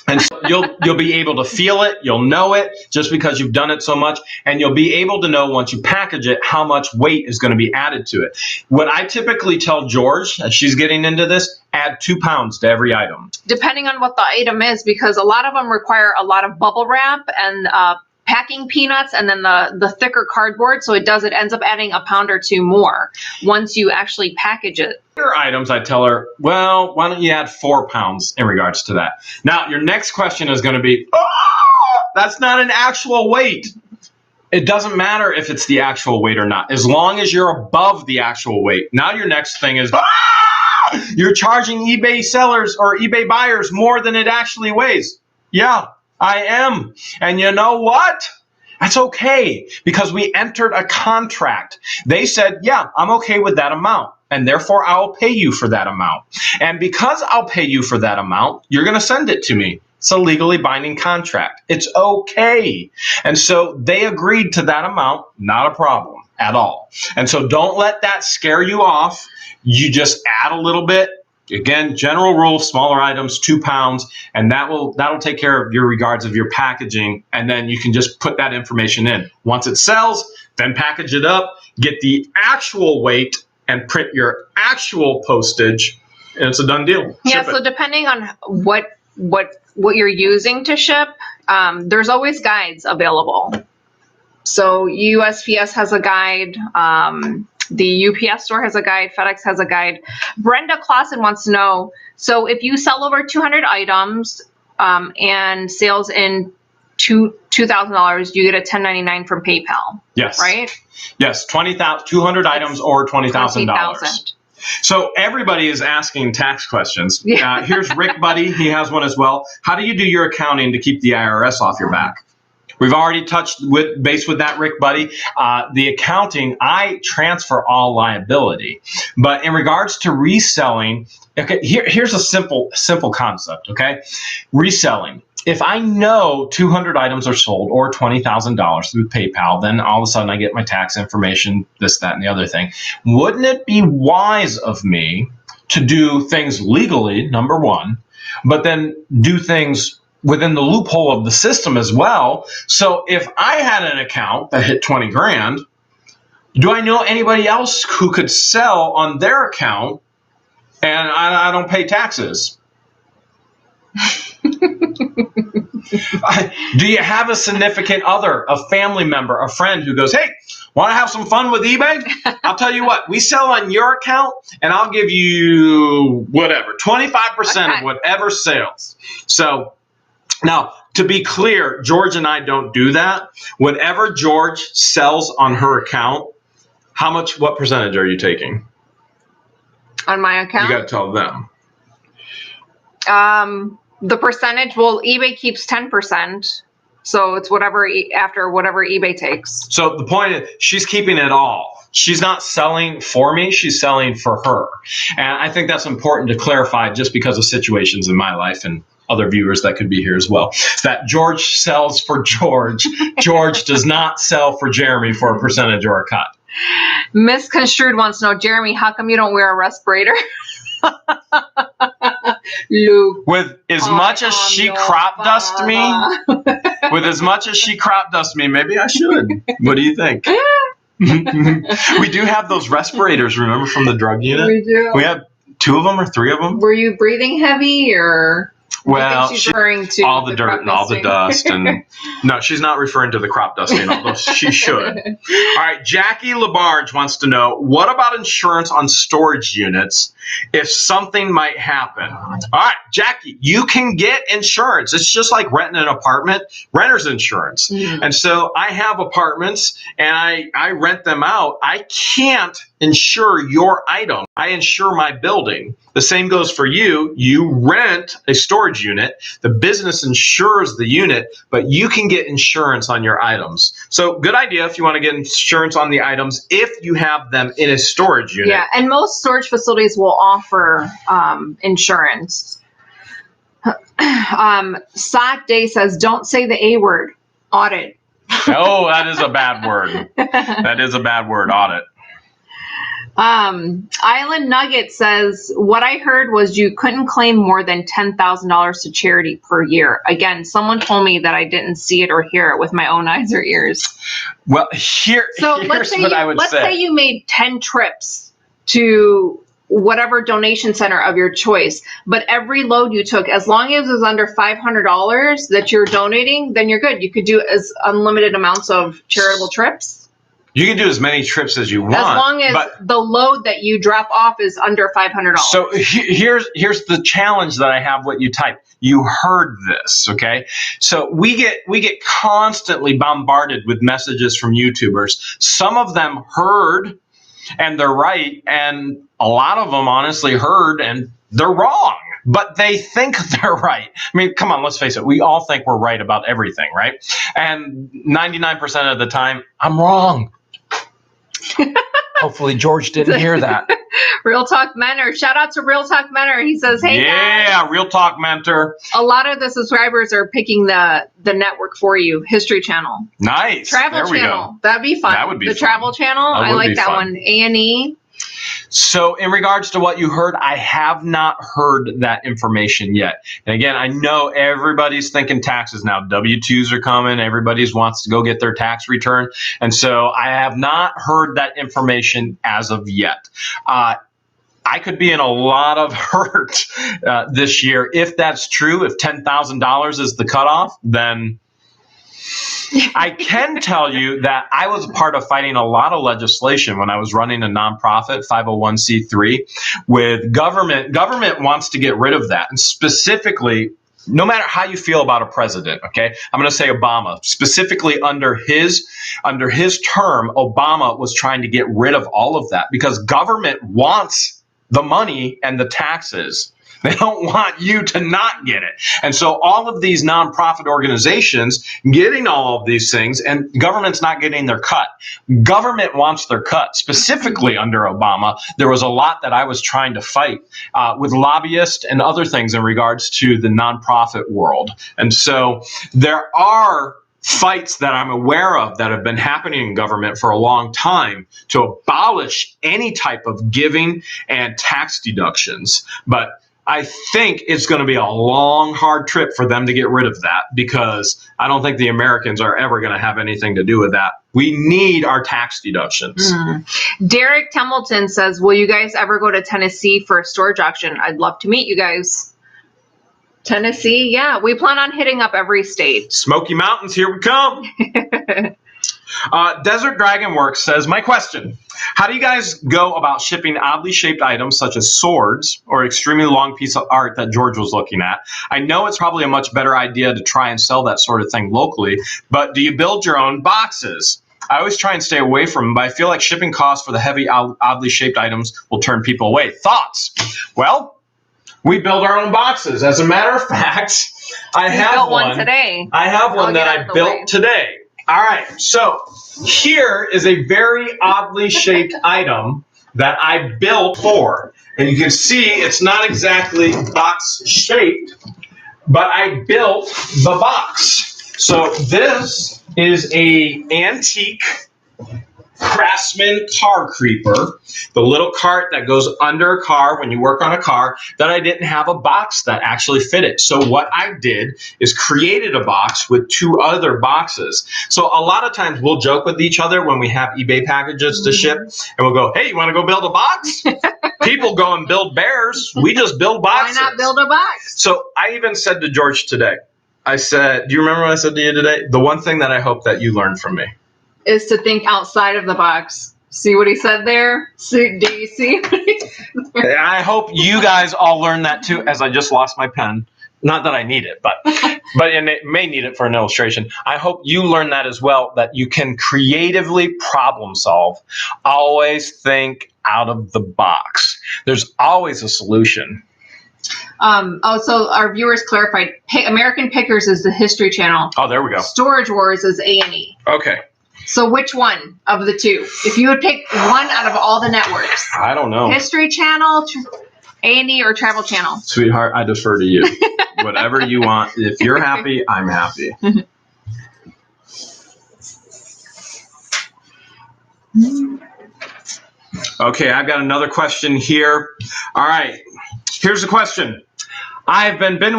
And so you'll be able to feel it, you'll know it just because you've done it so much, and you'll be able to know once you package it how much weight is going to be added to it. What I typically tell George, as she's getting into this, add 2 pounds to every item. Depending on what the item is, because a lot of them require a lot of bubble wrap and packing peanuts, and then the thicker cardboard, so it ends up adding a pound or 2 more once you actually package it. Other items, I tell her, well, why don't you add 4 pounds in regards to that? Now, your next question is going to be, oh, that's not an actual weight. It doesn't matter if it's the actual weight or not, as long as you're above the actual weight. Now your next thing is, you're charging eBay sellers or eBay buyers more than it actually weighs. Yeah, I am. And you know what? That's okay, because we entered a contract. They said, yeah, I'm okay with that amount, and therefore I'll pay you for that amount. And because I'll pay you for that amount, you're going to send it to me. It's a legally binding contract. It's okay. And so they agreed to that amount, not a problem at all. And so don't let that scare you off. You just add a little bit. Again, general rule, smaller items, 2 pounds, and that'll take care of your regards of your packaging, and then you can just put that information in. Once it sells, then package it up, get the actual weight, and print your actual postage, and it's a done deal. Yeah, so depending on what you're using to ship, there's always guides available. So USPS has a guide. The UPS store has a guide. FedEx has a guide. Brenda Clausen wants to know, so if you sell over 200 items and sales in $2,000, you get a $10.99 from PayPal. Yes. Right? Yes, 200 items or $20,000. So everybody is asking tax questions. Yeah. Here's Rick Buddy. He has one as well. How do you do your accounting to keep the IRS off your back? We've already touched base with that, Rick Buddy. The accounting, I transfer all liability. But in regards to reselling, okay, here's a simple concept, okay? Reselling. If I know 200 items are sold or $20,000 through PayPal, then all of a sudden I get my tax information, this, that, and the other thing. Wouldn't it be wise of me to do things legally, number one, but then do things within the loophole of the system as well? So if I had an account that hit 20 grand, do I know anybody else who could sell on their account and I don't pay taxes? Do you have a significant other, a family member, a friend who goes, hey, want to have some fun with eBay? I'll tell you what, we sell on your account and I'll give you whatever, 25% of whatever sales. So now, to be clear, George and I don't do that. Whatever George sells on her account, what percentage are you taking? On my account? You got to tell them. The percentage, well, eBay keeps 10%. So it's after whatever eBay takes. So the point is, she's keeping it all. She's not selling for me, she's selling for her. And I think that's important to clarify just because of situations in my life and other viewers that could be here as well. That George sells for George. George does not sell for Jeremy for a percentage or a cut. Misconstrued wants to know, Jeremy, how come you don't wear a respirator? Luke, with as much as she crop dust me, maybe I should. What do you think? We do have those respirators, remember, from the drug unit? We do. We have 2 of them or 3 of them. Were you breathing heavy or? Well, she's referring to all the dirt and all the dust. And no, she's not referring to the crop dusting, although she should. All right, Jackie Labarge wants to know, what about insurance on storage units if something might happen? All right, Jackie, you can get insurance. It's just like renting an apartment, renter's insurance. Mm-hmm. And so I have apartments and I rent them out. I can't insure your item. I insure my building. The same goes for you. You rent a storage unit. The business insures the unit, but you can get insurance on your items. So good idea if you want to get insurance on the items if you have them in a storage unit. Yeah, and most storage facilities will offer insurance. Sock Day says, don't say the A word, audit. Oh, that is a bad word. That is a bad word, audit. Island Nugget says, what I heard was you couldn't claim more than $10,000 to charity per year. Again, someone told me that I didn't see it or hear it with my own eyes or ears. Well, here's what I would say. Let's say you made 10 trips to whatever donation center of your choice, but every load you took, as long as it was under $500 that you're donating, then you're good. You could do as unlimited amounts of charitable trips. You can do as many trips as you want. As long as the load that you drop off is under $500. So here's the challenge that I have what you type. You heard this, okay? So we get constantly bombarded with messages from YouTubers. Some of them heard and they're right, and a lot of them honestly heard and they're wrong. But they think they're right. I mean, come on, let's face it. We all think we're right about everything, right? And 99% of the time, I'm wrong. Hopefully George didn't hear that. Real Talk Mentor. Shout out to Real Talk Mentor. He says, hey, guys. Real Talk Mentor. A lot of the subscribers are picking the network for you. History Channel. Nice. Travel Channel. That'd be fun. That would be the fun. Travel Channel. I like that one. A&E. So in regards to what you heard, I have not heard that information yet. And again, I know everybody's thinking taxes now. W-2s are coming. Everybody wants to go get their tax return. And so I have not heard that information as of yet. I could be in a lot of hurt this year. If that's true, if $10,000 is the cutoff, then I can tell you that I was a part of fighting a lot of legislation when I was running a nonprofit, 501c3, with government. Government wants to get rid of that. And specifically, no matter how you feel about a president, okay, I'm going to say Obama. Specifically under his term, Obama was trying to get rid of all of that because government wants the money and the taxes. They don't want you to not get it. And so all of these nonprofit organizations getting all of these things, and government's not getting their cut. Government wants their cut. Specifically under Obama, there was a lot that I was trying to fight with lobbyists and other things in regards to the nonprofit world. And so there are fights that I'm aware of that have been happening in government for a long time to abolish any type of giving and tax deductions. But I think it's going to be a long, hard trip for them to get rid of that because I don't think the Americans are ever going to have anything to do with that. We need our tax deductions. Derek Templeton says, will you guys ever go to Tennessee for a storage auction? I'd love to meet you guys. Tennessee, yeah. We plan on hitting up every state. Smoky Mountains, here we come. Desert Dragon Works says, my question, how do you guys go about shipping oddly shaped items such as swords or extremely long piece of art that George was looking at? I know it's probably a much better idea to try and sell that sort of thing locally, but do you build your own boxes? I always try and stay away from them, but I feel like shipping costs for the heavy, oddly shaped items will turn people away. Thoughts? Well, we build our own boxes. As a matter of fact, I have one today. I have one that I built today. All right, so here is a very oddly shaped item that I built for. And you can see it's not exactly box shaped, but I built the box. So this is a antique Craftsman car creeper, the little cart that goes under a car when you work on a car, that I didn't have a box that actually fit it. So what I did is created a box with two other boxes. So a lot of times we'll joke with each other when we have eBay packages to ship, and we'll go, hey, you want to go build a box? People go and build bears. We just build boxes. Why not build a box? So I even said to George today, I said, do you remember what I said to you today? The one thing that I hope that you learned from me is to think outside of the box. See what he said there? Do you see? I hope you guys all learn that too, as I just lost my pen. Not that I need it, but and it may need it for an illustration. I hope you learn that as well, that you can creatively problem solve. Always think out of the box. There's always a solution. So our viewers clarified, American Pickers is the History Channel. Oh, there we go. Storage Wars is A&E. Okay. So which one of the two? If you would pick one out of all the networks. I don't know. History Channel, A&E, or Travel Channel? Sweetheart, I defer to you. Whatever you want. If you're happy, I'm happy. Okay, I've got another question here. All right, here's the question. I've been binge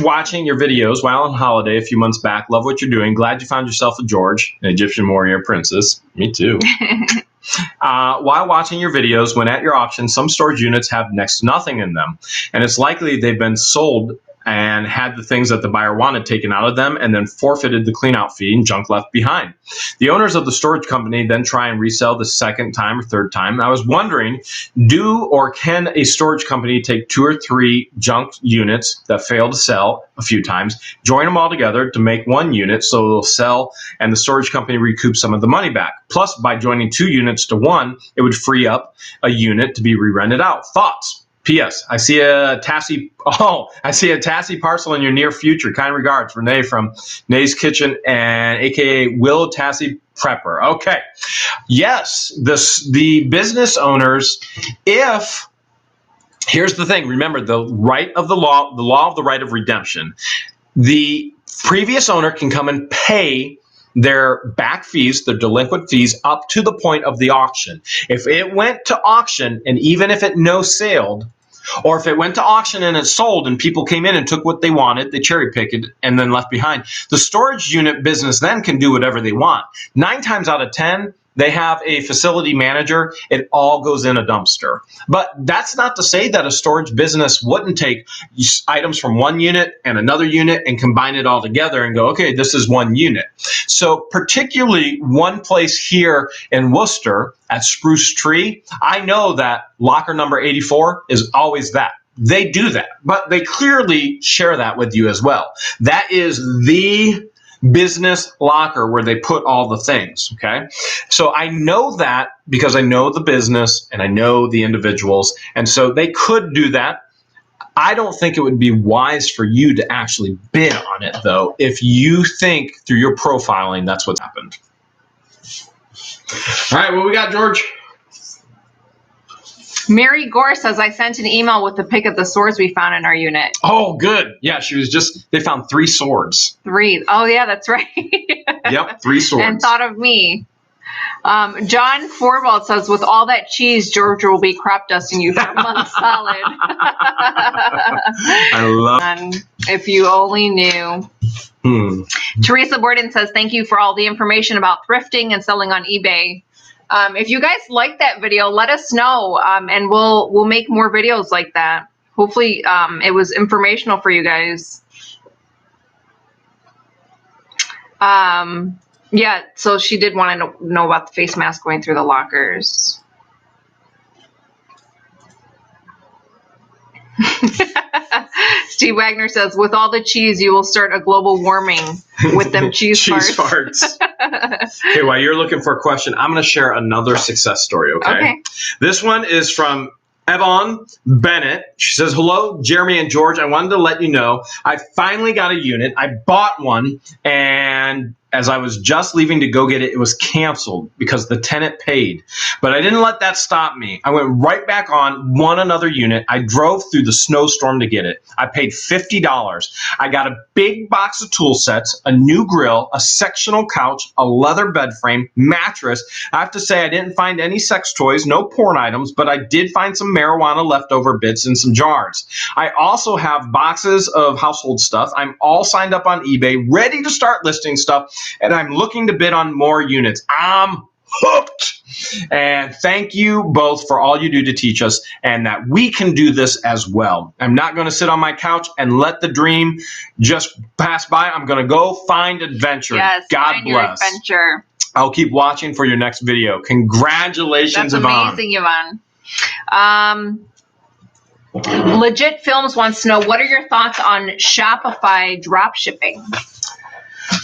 watching your videos while on holiday a few months back. Love what you're doing. Glad you found yourself a George, an Egyptian warrior princess. Me too. While watching your videos, when at your auction, some storage units have next to nothing in them, and it's likely they've been sold and had the things that the buyer wanted taken out of them and then forfeited the cleanout fee and junk left behind. The owners of the storage company then try and resell the second time or third time. I was wondering, do or can a storage company take 2 or 3 junk units that fail to sell a few times, join them all together to make one unit so they'll sell and the storage company recoup some of the money back? Plus, by joining 2 units to one, it would free up a unit to be re-rented out. Thoughts? P.S. I see a Tassie parcel in your near future. Kind regards, Renee from Nay's Kitchen and AKA Will Tassie Prepper. Okay. Yes, the business owners, here's the thing. Remember, the right of the law of the right of redemption. The previous owner can come and pay their back fees, their delinquent fees, up to the point of the auction. If it went to auction, and even if it no-saled, or if it went to auction and it sold and people came in and took what they wanted, they cherry-picked it and then left behind, the storage unit business then can do whatever they want. 9 times out of 10, they have a facility manager. It all goes in a dumpster. But that's not to say that a storage business wouldn't take items from one unit and another unit and combine it all together and go, okay, this is one unit. So particularly one place here in Wooster at Spruce Tree, I know that locker number 84 is always that. They do that, but they clearly share that with you as well. That is the business locker where they put all the things, okay? So I know that because I know the business and I know the individuals, and so they could do that. I don't think it would be wise for you to actually bid on it, though, if you think through your profiling that's what's happened. All right, what we got, George? Mary Gore says, I sent an email with the pic of the swords we found in our unit. Oh, good. Yeah, they found 3 swords. 3. Oh, yeah, that's right. Yep, 3 swords. And thought of me. John Forwald says, with all that cheese, George will be crop dusting you for a month solid. I love it. If you only knew. Teresa Borden says, thank you for all the information about thrifting and selling on eBay. If you guys like that video, let us know, and we'll make more videos like that. Hopefully, it was informational for you guys. Yeah, so she did want to know about the face mask going through the lockers. Steve Wagner says, with all the cheese, you will start a global warming with them cheese farts. Okay, while you're looking for a question, I'm going to share another success story, okay? This one is from Yvonne Bennett. She says, hello, Jeremy and George. I wanted to let you know I finally got a unit. I bought one, and as I was just leaving to go get it, it was canceled because the tenant paid. But I didn't let that stop me. I went right back on, won another unit. I drove through the snowstorm to get it. I paid $50. I got a big box of tool sets, a new grill, a sectional couch, a leather bed frame, mattress. I have to say I didn't find any sex toys, no porn items, but I did find some marijuana leftover bits in some jars. I also have boxes of household stuff. I'm all signed up on eBay, ready to start listing stuff, and I'm looking to bid on more units. I'm hooked. And thank you both for all you do to teach us and that we can do this as well. I'm not going to sit on my couch and let the dream just pass by. I'm going to go find adventure. Yes, God find bless. Your adventure. I'll keep watching for your next video. Congratulations, That's Yvonne. Amazing, Yvonne. Legit Films wants to know, what are your thoughts on Shopify drop shipping?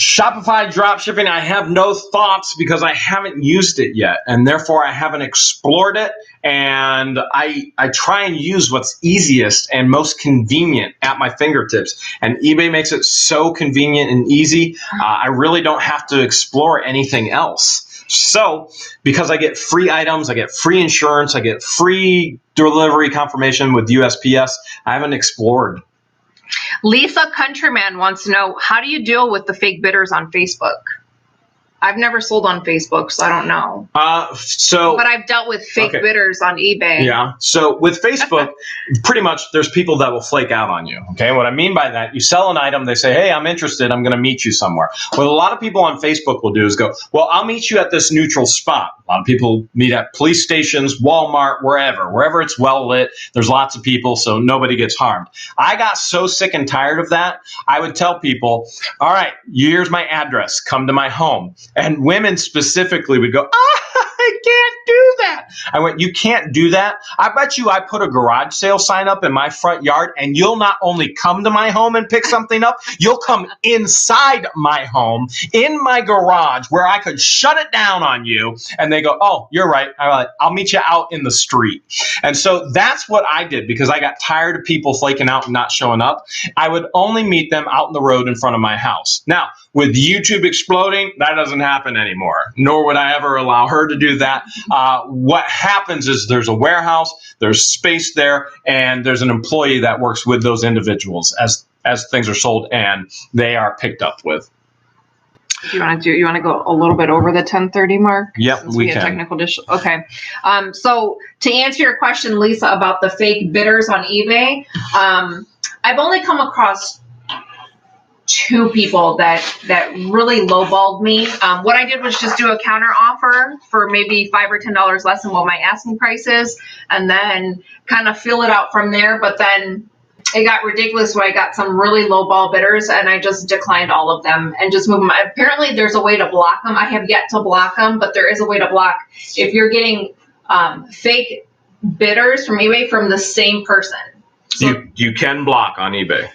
Shopify dropshipping, I have no thoughts because I haven't used it yet, and therefore I haven't explored it, and I try and use what's easiest and most convenient at my fingertips, and eBay makes it so convenient and easy, I really don't have to explore anything else. So, because I get free items, I get free insurance, I get free delivery confirmation with USPS, I haven't explored. Lisa Countryman wants to know, how do you deal with the fake bidders on Facebook? I've never sold on Facebook, so I don't know. But I've dealt with fake bidders on eBay. Yeah. So with Facebook, pretty much there's people that will flake out on you. Okay. What I mean by that, you sell an item, they say, hey, I'm interested. I'm going to meet you somewhere. What a lot of people on Facebook will do is go, well, I'll meet you at this neutral spot. A lot of people meet at police stations, Walmart, wherever it's well lit. There's lots of people, so nobody gets harmed. I got so sick and tired of that. I would tell people, all right, here's my address. Come to my home. And women specifically would go, I can't do that. I went, you can't do that? I bet you I put a garage sale sign up in my front yard and you'll not only come to my home and pick something up, you'll come inside my home, in my garage where I could shut it down on you. And they go, oh, you're right. I'll meet you out in the street. And so that's what I did because I got tired of people flaking out and not showing up. I would only meet them out in the road in front of my house. Now, with YouTube exploding, that doesn't happen anymore, nor would I ever allow her to do that. What happens is there's a warehouse, there's space there, and there's an employee that works with those individuals as things are sold and they are picked up with. You want to go a little bit over the 10:30 mark? Yep, we can. Technical okay. So to answer your question, Lisa, about the fake bidders on eBay, I've only come across 2 people that really lowballed me. What I did was just do a counter offer for maybe $5 or $10 less than what my asking price is, and then kind of fill it out from there. But then it got ridiculous when I got some really lowball bidders, and I just declined all of them and just moved them. Apparently, there's a way to block them. I have yet to block them, but there is a way to block if you're getting fake bidders from eBay from the same person. So, you can block on eBay.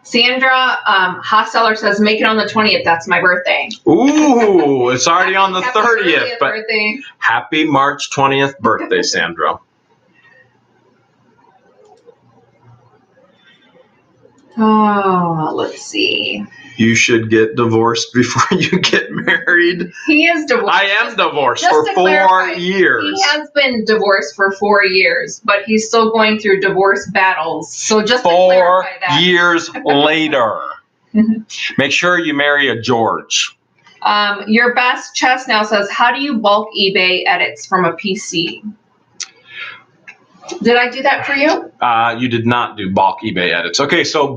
Sandra, Hot Seller says, make it on the 20th. That's my birthday. Ooh, it's already on the 30th. But birthday. Happy March 20th birthday, Sandra. Oh, let's see. You should get divorced before you get married. He is divorced. I am divorced for 4 years. He has been divorced for 4 years, but he's still going through divorce battles. So just 4 years later. Make sure you marry a George. Your best chest now says, how do you bulk eBay edits from a PC? Did I do that for you? You did not do bulk eBay edits. Okay, so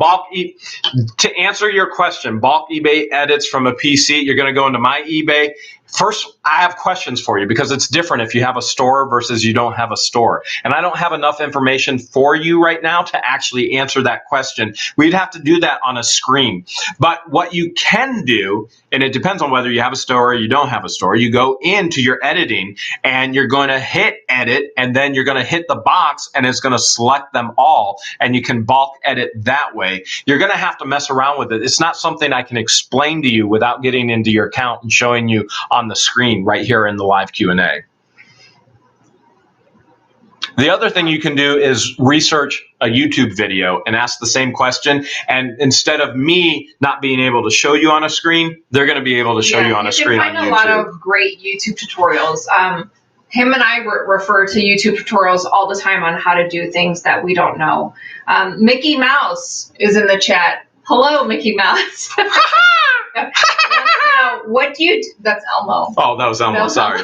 to answer your question, bulk eBay edits from a PC, you're going to go into my eBay. First, I have questions for you because it's different if you have a store versus you don't have a store. And I don't have enough information for you right now to actually answer that question. We'd have to do that on a screen. But what you can do, and it depends on whether you have a store or you don't have a store, you go into your editing and you're going to hit edit and then you're going to hit the box and it's going to select them all and you can bulk edit that way. You're going to have to mess around with it. It's not something I can explain to you without getting into your account and showing you on the screen right here in the live Q&A. The other thing you can do is research a YouTube video and ask the same question. And instead of me not being able to show you on a screen, they're going to be able to show you on a screen on YouTube. You can find a lot of great YouTube tutorials. Him and I refer to YouTube tutorials all the time on how to do things that we don't know. Mickey Mouse is in the chat. Hello, Mickey Mouse. What do you do? That's Elmo. Oh, that was Elmo. Sorry.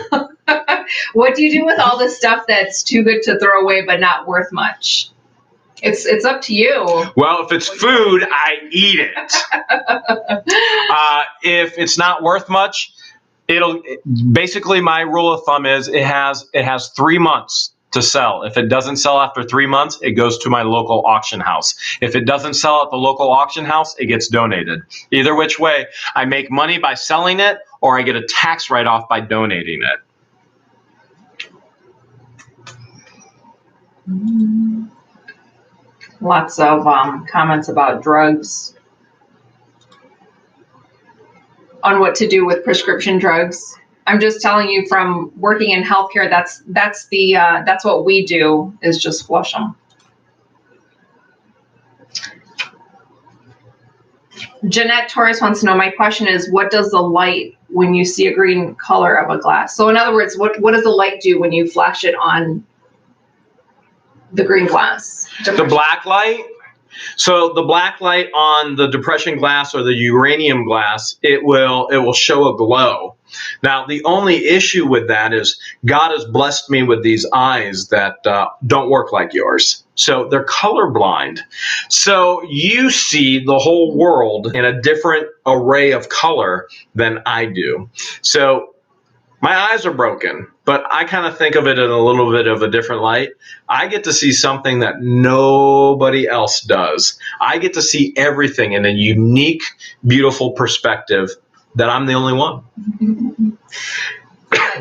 What do you do with all this stuff that's too good to throw away but not worth much? It's up to you. Well, if it's food, I eat it. If it's not worth much, basically my rule of thumb is it has 3 months to sell. If it doesn't sell after 3 months, it goes to my local auction house. If it doesn't sell at the local auction house, it gets donated. Either which way, I make money by selling it or I get a tax write-off by donating it. Lots of comments about drugs. On what to do with prescription drugs. I'm just telling you from working in healthcare, that's what we do is just flush them. Jeanette Torres wants to know, my question is, what does the light when you see a green color of a glass? So in other words, what does the light do when you flash it on the green glass? The black light? So the black light on the depression glass or the uranium glass, it will show a glow. Now, the only issue with that is God has blessed me with these eyes that don't work like yours. So they're colorblind. So you see the whole world in a different array of color than I do. So my eyes are broken, but I kind of think of it in a little bit of a different light. I get to see something that nobody else does. I get to see everything in a unique, beautiful perspective that I'm the only one.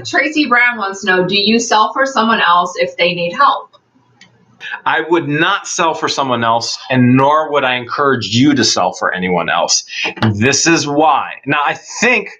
Tracy Brown wants to know, do you sell for someone else if they need help? I would not sell for someone else, and nor would I encourage you to sell for anyone else. This is why. Now, I think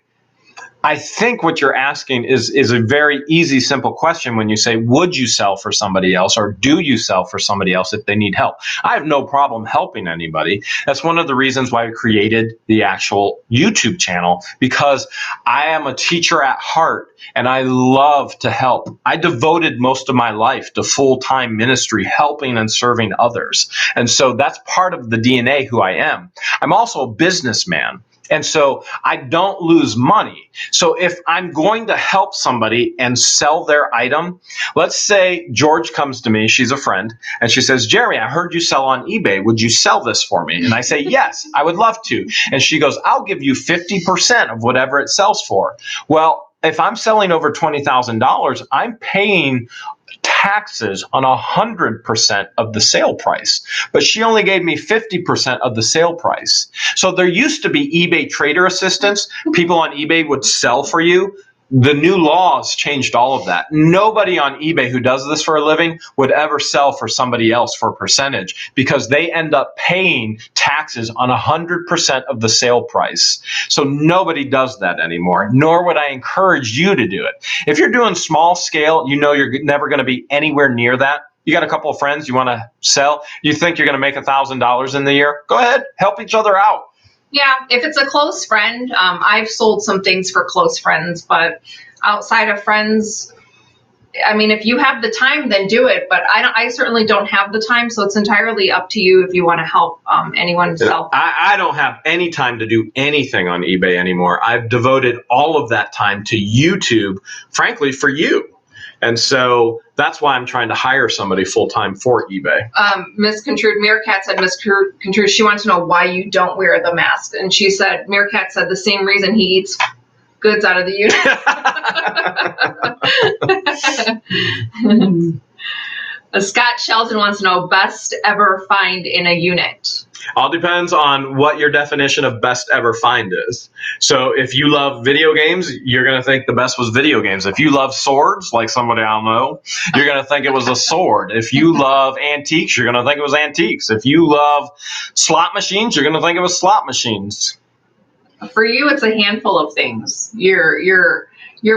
what you're asking is a very easy, simple question when you say, would you sell for somebody else, or do you sell for somebody else if they need help? I have no problem helping anybody. That's one of the reasons why I created the actual YouTube channel, because I am a teacher at heart and I love to help. I devoted most of my life to full-time ministry, helping and serving others. And so that's part of the DNA who I am. I'm also a businessman. And so I don't lose money. So if I'm going to help somebody and sell their item, let's say George comes to me, she's a friend, and she says, Jerry, I heard you sell on eBay. Would you sell this for me? And I say, yes, I would love to. And she goes, I'll give you 50% of whatever it sells for. Well, if I'm selling over $20,000, I'm paying taxes on 100% of the sale price, but she only gave me 50% of the sale price. So there used to be eBay trader assistants. People on eBay would sell for you. The new laws changed all of that. Nobody on eBay who does this for a living would ever sell for somebody else for a percentage, because they end up paying taxes on 100% of the sale price. So nobody does that anymore, nor would I encourage you to do it. If you're doing small scale, you know you're never going to be anywhere near that. You got a couple of friends you want to sell, you think you're going to make $1,000 in the year, go ahead, help each other out. Yeah, if it's a close friend, I've sold some things for close friends, but outside of friends, I mean, if you have the time, then do it. But I certainly don't have the time, so it's entirely up to you if you want to help anyone sell. I don't have any time to do anything on eBay anymore. I've devoted all of that time to YouTube, frankly, for you. And so that's why I'm trying to hire somebody full-time for eBay. Miss Contrude, Meerkat said, Miss Contrude, she wants to know why you don't wear the mask. And she said, Meerkat said the same reason he eats goods out of the unit. Scott Shelton wants to know, best ever find in a unit. All depends on what your definition of best ever find is. So if you love video games, you're going to think the best was video games. If you love swords, like somebody I know, you're going to think it was a sword. If you love antiques, you're going to think it was antiques. If you love slot machines, you're going to think it was slot machines. For you, it's a handful of things. You're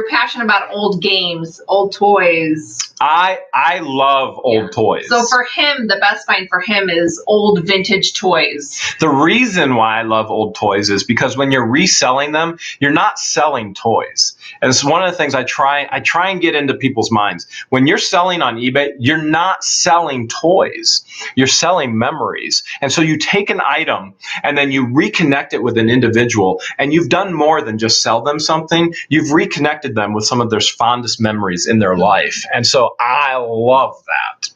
passionate about old games, old toys. I love old toys. So for him, the best find for him is old vintage toys. The reason why I love old toys is because when you're reselling them, you're not selling toys. And it's one of the things I try and get into people's minds. When you're selling on eBay, you're not selling toys. You're selling memories. And so you take an item and then you reconnect it with an individual, and you've done more than just sell them something. You've reconnected them with some of their fondest memories in their life. And so I love that.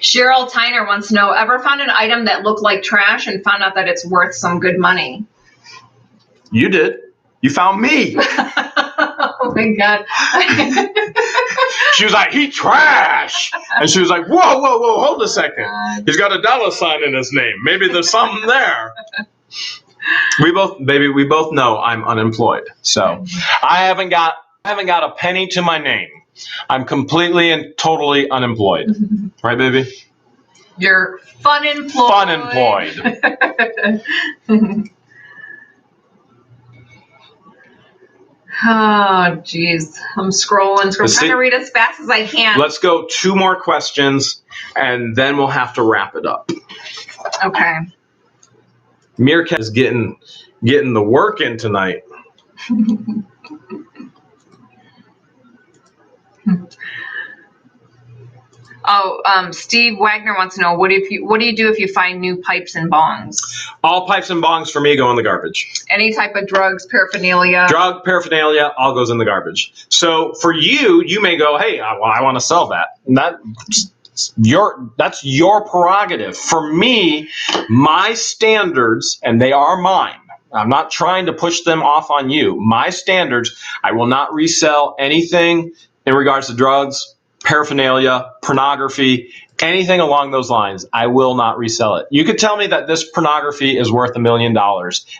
Cheryl Tyner wants to know, ever found an item that looked like trash and found out that it's worth some good money? You did. You found me. Oh my God. She was like, he trash. And she was like, whoa, hold a second. He's got a $sign in his name. Maybe there's something there. We both know I'm unemployed. So I haven't got a penny to my name. I'm completely and totally unemployed. Right, baby? You're fun employed. Oh, geez. I'm scrolling. I'm trying to read as fast as I can. Let's go 2 more questions, and then we'll have to wrap it up. Okay. Meerkat is getting the work in tonight. Oh, Steve Wagner wants to know, what do you do if you find new pipes and bongs? All pipes and bongs for me go in the garbage. Any type of drugs, paraphernalia? Drug paraphernalia, all goes in the garbage. So for you, you may go, hey, I want to sell that. And that's your prerogative. For me, my standards, and they are mine. I'm not trying to push them off on you. My standards, I will not resell anything in regards to drugs, paraphernalia, pornography, anything along those lines. I will not resell it. You could tell me that this pornography is worth $1 million,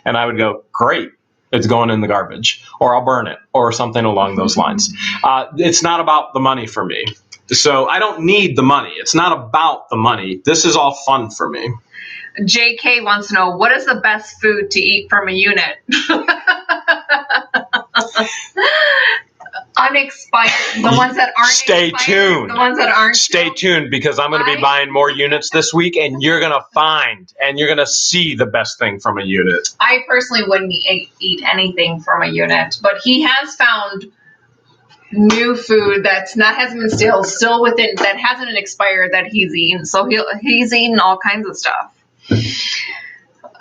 and I would go, great, it's going in the garbage, or I'll burn it, or something along those lines. It's not about the money for me. So I don't need the money. It's not about the money. This is all fun for me. JK wants to know, what is the best food to eat from a unit? Unexpired. The ones that aren't Stay expired, tuned. The ones that aren't. Stay tuned, because I'm going to be buying more units this week, and you're going to find and you're going to see the best thing from a unit. I personally wouldn't eat anything from a unit, but he has found new food hasn't been still within, that hasn't expired, that he's eaten. So he's eaten all kinds of stuff.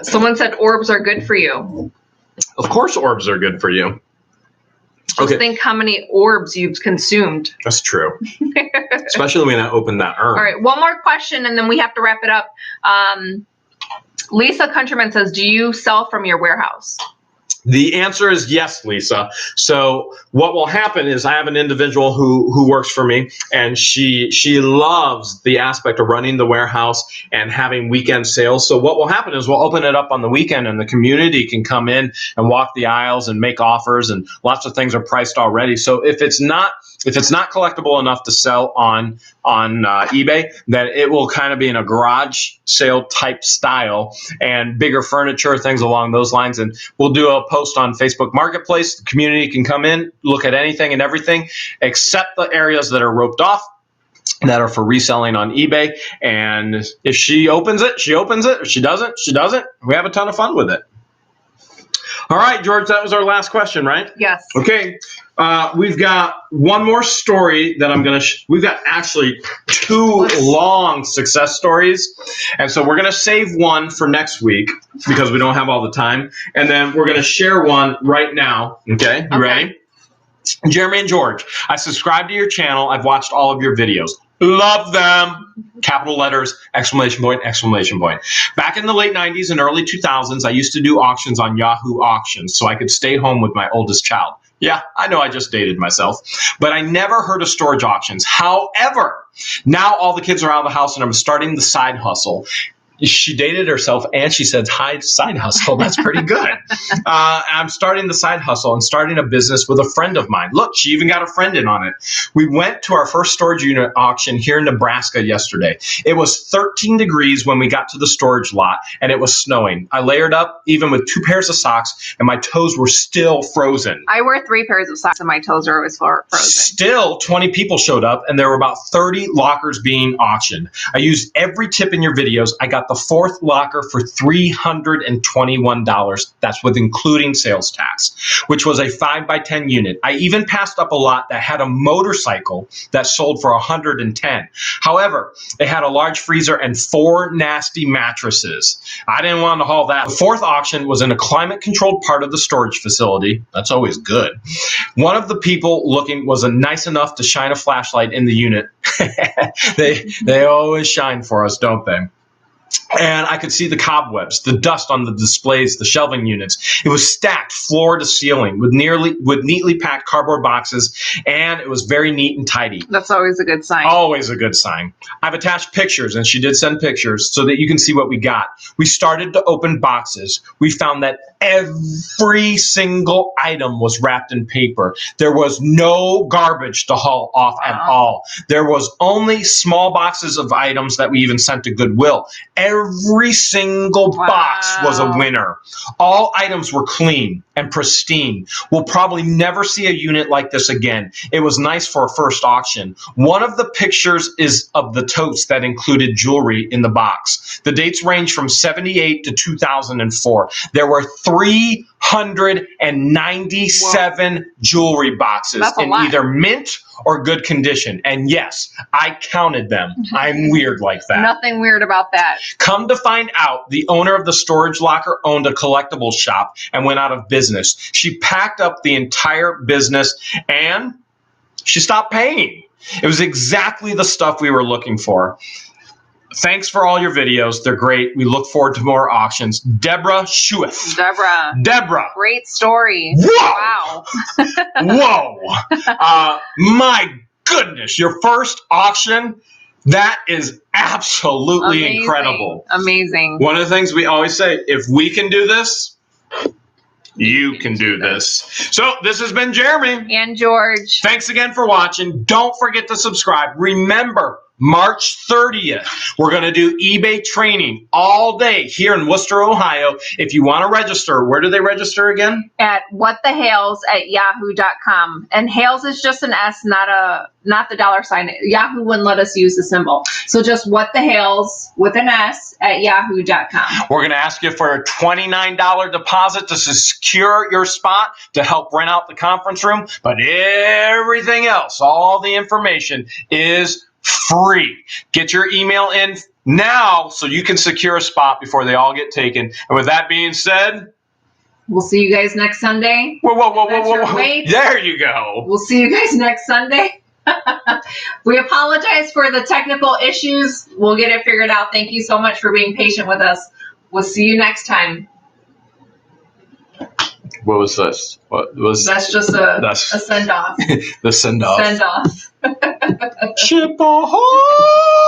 Someone said orbs are good for you. Of course orbs are good for you. Just think how many orbs you've consumed. That's true. Especially when I open that urn. All right, one more question and then we have to wrap it up. Lisa Countryman says, do you sell from your warehouse? The answer is yes, Lisa. So what will happen is I have an individual who works for me, and she loves the aspect of running the warehouse and having weekend sales. So what will happen is we'll open it up on the weekend, and the community can come in and walk the aisles and make offers, and lots of things are priced already. So if it's not collectible enough to sell on eBay, then it will kind of be in a garage sale type style, and bigger furniture, things along those lines. And we'll do a post on Facebook Marketplace. The community can come in, look at anything and everything, except the areas that are roped off, that are for reselling on eBay. And if she opens it, she opens it. If she doesn't, she doesn't. We have a ton of fun with it. All right, George, that was our last question, right? Yes. Okay. We've got one more story that I'm going to we've got actually 2 long success stories. And so we're going to save one for next week because we don't have all the time. And then we're going to share one right now. Okay. You ready? Jeremy and George, I subscribe to your channel. I've watched all of your videos. Love them. Capital letters, exclamation point, exclamation point. Back in the late 90s and early 2000s, I used to do auctions on Yahoo Auctions so I could stay home with my oldest child. Yeah, I know I just dated myself, but I never heard of storage auctions. However, now all the kids are out of the house and I'm starting the side hustle. She dated herself and she said, hi, side hustle. That's pretty good. I'm starting the side hustle and starting a business with a friend of mine. Look, she even got a friend in on it. We went to our first storage unit auction here in Nebraska yesterday. It was 13 degrees when we got to the storage lot and it was snowing. I layered up even with 2 pairs of socks and my toes were still frozen. I wear 3 pairs of socks and my toes are always frozen. Still, 20 people showed up and there were about 30 lockers being auctioned. I used every tip in your videos. I got the 4th locker for $321. That's with including sales tax, which was a 5x10 unit. I even passed up a lot that had a motorcycle that sold for $110. However, it had a large freezer and 4 nasty mattresses. I didn't want to haul that. The 4th auction was in a climate-controlled part of the storage facility. That's always good. One of the people looking was nice enough to shine a flashlight in the unit. They always shine for us, don't they? And I could see the cobwebs, the dust on the displays, the shelving units. It was stacked floor to ceiling with neatly packed cardboard boxes, and it was very neat and tidy. That's always a good sign. Always a good sign. I've attached pictures, and she did send pictures so that you can see what we got. We started to open boxes. We found that every single item was wrapped in paper. There was no garbage to haul off at all. There was only small boxes of items that we even sent to Goodwill. Every single box was a winner. All items were clean and pristine. We'll probably never see a unit like this again. It was nice for a first auction. One of the pictures is of the totes that included jewelry in the box. The dates range from 78 to 2004. There were 397 jewelry boxes in either mint or good condition. And yes, I counted them. I'm weird like that. Nothing weird about that. Come to find out, the owner of the storage locker owned a collectibles shop and went out of business. She packed up the entire business and she stopped paying. It was exactly the stuff we were looking for. Thanks for all your videos. They're great. We look forward to more auctions. Deborah Schueth. Deborah. Great story. Whoa. Wow. Whoa. My goodness. Your first auction, that is absolutely incredible. Amazing. One of the things we always say, if we can do this, you can do this. So this has been Jeremy. And George. Thanks again for watching. Don't forget to subscribe. Remember, March 30th, we're going to do eBay training all day here in Wooster, Ohio. If you want to register, where do they register again? At whatthehales@yahoo.com. And Hales is just an S, not the $. Yahoo wouldn't let us use the symbol. So just whatthehales with an S at yahoo.com. We're going to ask you for a $29 deposit to secure your spot to help rent out the conference room. But everything else, all the information is free. Get your email in now so you can secure a spot before they all get taken. And with that being said, we'll see you guys next Sunday. Whoa. There you go. We'll see you guys next Sunday. We apologize for the technical issues. We'll get it figured out. Thank you so much for being patient with us. We'll see you next time. What was this? What was? That's just a send off. The send off. Send off. Ship ahoy!